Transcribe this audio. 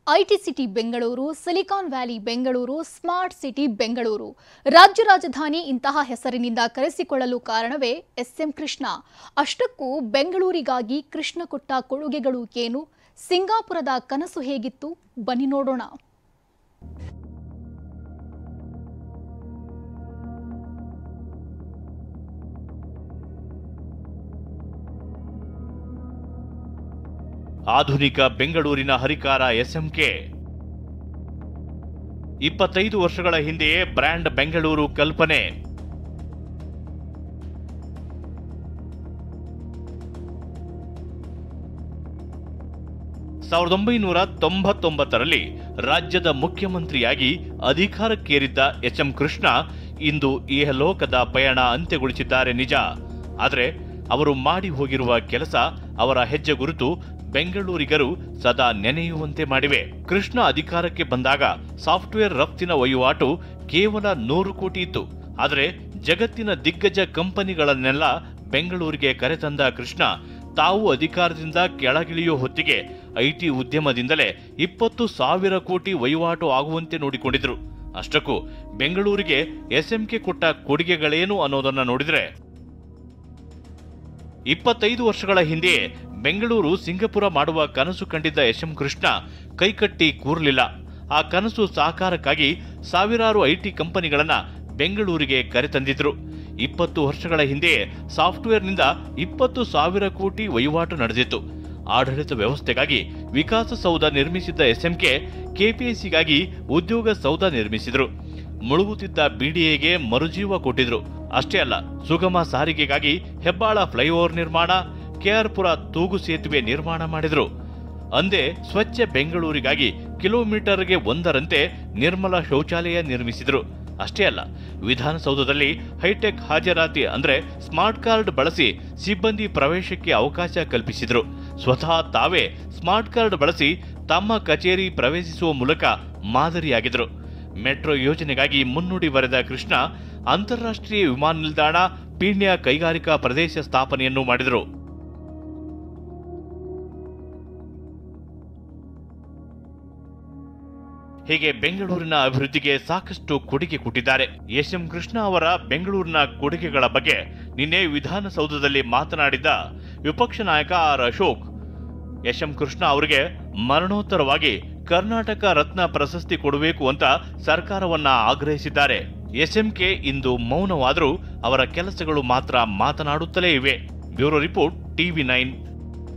IT city Bengaluru, silicon valley Bengaluru, smart city Bengaluru, ರಾಜ್ಯ ರಾಜಧಾನಿ ಇಂತಹ ಹೆಸರಿನಿಂದ ಕರೆಸಿಕೊಳ್ಳಲು ಕಾರಣವೇ ಎಸ್ಎಂ ಕೃಷ್ಣ. ಅಷ್ಟಕ್ಕೂ ಬೆಂಗಳೂರಿಗಾಗಿ ಕೃಷ್ಣ ಕೊಟ್ಟ ಕೊಡುಗೆಗಳು ಏನು? ಸಿಂಗಾಪುರದ ಕನಸು ಹೇಗಿತ್ತು? ಬನ್ನಿ ನೋಡೋಣ. ಆಧುನಿಕ ಬೆಂಗಳೂರಿನ ಹರಿಕಾರ ಎಸ್ಎಂಕೆ 25 ವರ್ಷಗಳ ಹಿಂದೆಯೇ ಬ್ರ್ಯಾಂಡ್ ಬೆಂಗಳೂರು ಕಲ್ಪನೆ. ಸಾವಿರದ 1999ರಲ್ಲಿ ರಾಜ್ಯದ ಮುಖ್ಯಮಂತ್ರಿಯಾಗಿ ಅಧಿಕಾರಕ್ಕೇರಿದ್ದ ಎಸ್ಎಂ ಕೃಷ್ಣ ಇಂದು ಇಹಲೋಕದ ಪಯಣ ಅಂತ್ಯಗೊಳಿಸಿದ್ದಾರೆ ನಿಜ. ಆದರೆ ಅವರು ಮಾಡಿ ಹೋಗಿರುವ ಕೆಲಸ, ಅವರ ಹೆಜ್ಜೆ ಗುರುತು ಬೆಂಗಳೂರಿಗರು ಸದಾ ನೆನೆಯುವಂತೆ ಮಾಡಿವೆ. ಕೃಷ್ಣ ಅಧಿಕಾರಕ್ಕೆ ಬಂದಾಗ ಸಾಫ್ಟ್ವೇರ್ ರಫ್ತಿನ ವಹಿವಾಟು ಕೇವಲ 100 ಕೋಟಿ ಇತ್ತು. ಆದರೆ ಜಗತ್ತಿನ ದಿಗ್ಗಜ ಕಂಪನಿಗಳನ್ನೆಲ್ಲ ಬೆಂಗಳೂರಿಗೆ ಕರೆತಂದ ಕೃಷ್ಣ ತಾವು ಅಧಿಕಾರದಿಂದ ಕೆಳಗಿಳಿಯೋ ಹೊತ್ತಿಗೆ ಐಟಿ ಉದ್ಯಮದಿಂದಲೇ 20,000 ಕೋಟಿ ವಹಿವಾಟು ಆಗುವಂತೆ ನೋಡಿಕೊಂಡಿದ್ರು. ಅಷ್ಟಕ್ಕೂ ಬೆಂಗಳೂರಿಗೆ ಎಸ್ಎಂಕೆ ಕೊಟ್ಟ ಕೊಡುಗೆಗಳೇನು ಅನ್ನೋದನ್ನ ನೋಡಿದ್ರೆ, 25 ವರ್ಷಗಳ ಹಿಂದೆ ಬೆಂಗಳೂರು ಸಿಂಗಪುರ ಮಾಡುವ ಕನಸು ಕಂಡಿದ್ದ ಎಸ್ಎಂ ಕೃಷ್ಣ ಕೈಕಟ್ಟಿ ಕೂರಲಿಲ್ಲ. ಆ ಕನಸು ಸಾಕಾರಕ್ಕಾಗಿ ಸಾವಿರಾರು ಐಟಿ ಕಂಪನಿಗಳನ್ನ ಬೆಂಗಳೂರಿಗೆ ಕರೆತಂದಿದ್ರು. 20 ವರ್ಷಗಳ ಹಿಂದೆ ಸಾಫ್ಟ್ವೇರ್ನಿಂದ 20,000 ಕೋಟಿ ವಹಿವಾಟು ನಡೆದಿತ್ತು. ಆಡಳಿತ ವ್ಯವಸ್ಥೆಗಾಗಿ ವಿಕಾಸಸೌಧ ನಿರ್ಮಿಸಿದ್ದ ಎಸ್ಎಂಕೆ ಕೆಪಿಎಸ್ಸಿಗಾಗಿ ಉದ್ಯೋಗ ಸೌಧ ನಿರ್ಮಿಸಿದ್ರು. ಮುಳುಗುತ್ತಿದ್ದ ಬಿಡಿಎಗೆ ಮರುಜೀವ ಕೊಟ್ಟಿದ್ರು. ಅಷ್ಟೇ ಅಲ್ಲ, ಸುಗಮ ಸಾರಿಗೆಗಾಗಿ ಹೆಬ್ಬಾಳ ಫ್ಲೈಓವರ್ ನಿರ್ಮಾಣ, ಕೆಆರ್ಪುರ ತೂಗು ಸೇತುವೆ ನಿರ್ಮಾಣ ಮಾಡಿದ್ರು. ಅಂದೇ ಸ್ವಚ್ಛ ಬೆಂಗಳೂರಿಗಾಗಿ ಕಿಲೋಮೀಟರ್ಗೆ 1ರಂತೆ ನಿರ್ಮಲ ಶೌಚಾಲಯ ನಿರ್ಮಿಸಿದ್ರು. ಅಷ್ಟೇ ಅಲ್ಲ, ವಿಧಾನಸೌಧದಲ್ಲಿ ಹೈಟೆಕ್ ಹಾಜರಾತಿ ಅಂದ್ರೆ ಸ್ಮಾರ್ಟ್ ಕಾರ್ಡ್ ಬಳಸಿ ಸಿಬ್ಬಂದಿ ಪ್ರವೇಶಕ್ಕೆ ಅವಕಾಶ ಕಲ್ಪಿಸಿದ್ರು. ಸ್ವತಃ ತಾವೇ ಸ್ಮಾರ್ಟ್ ಕಾರ್ಡ್ ಬಳಸಿ ತಮ್ಮ ಕಚೇರಿ ಪ್ರವೇಶಿಸುವ ಮೂಲಕ ಮಾದರಿಯಾಗಿದ್ರು. ಮೆಟ್ರೋ ಯೋಜನೆಗಾಗಿ ಮುನ್ನುಡಿ ಬರೆದ ಕೃಷ್ಣ ಅಂತಾರಾಷ್ಟ್ರೀಯ ವಿಮಾನ ನಿಲ್ದಾಣ, ಪೀಣ್ಯ ಕೈಗಾರಿಕಾ ಪ್ರದೇಶ ಸ್ಥಾಪನೆಯನ್ನು ಮಾಡಿದರು. ಹೀಗೆ ಬೆಂಗಳೂರಿನ ಅಭಿವೃದ್ಧಿಗೆ ಸಾಕಷ್ಟು ಕೊಡುಗೆ ಕೊಟ್ಟಿದ್ದಾರೆ. ಎಸ್ಎಂ ಕೃಷ್ಣ ಅವರ ಬೆಂಗಳೂರಿನ ಕೊಡುಗೆಗಳ ಬಗ್ಗೆ ನಿನ್ನೆ ವಿಧಾನಸೌಧದಲ್ಲಿ ಮಾತನಾಡಿದ್ದ ವಿಪಕ್ಷ ನಾಯಕ ಆರ್ ಅಶೋಕ್, ಎಸ್ಎಂ ಕೃಷ್ಣ ಅವರಿಗೆ ಮರಣೋತ್ತರವಾಗಿ ಕರ್ನಾಟಕ ರತ್ನ ಪ್ರಶಸ್ತಿ ಕೊಡಬೇಕು ಅಂತ ಸರ್ಕಾರವನ್ನ ಆಗ್ರಹಿಸಿದ್ದಾರೆ. ಎಸ್ಎಂಕೆ ಇಂದು ಮೌನವಾದರೂ ಅವರ ಕೆಲಸಗಳು ಮಾತ್ರ ಮಾತನಾಡುತ್ತಲೇ ಇವೆ. Bureau report, TV9.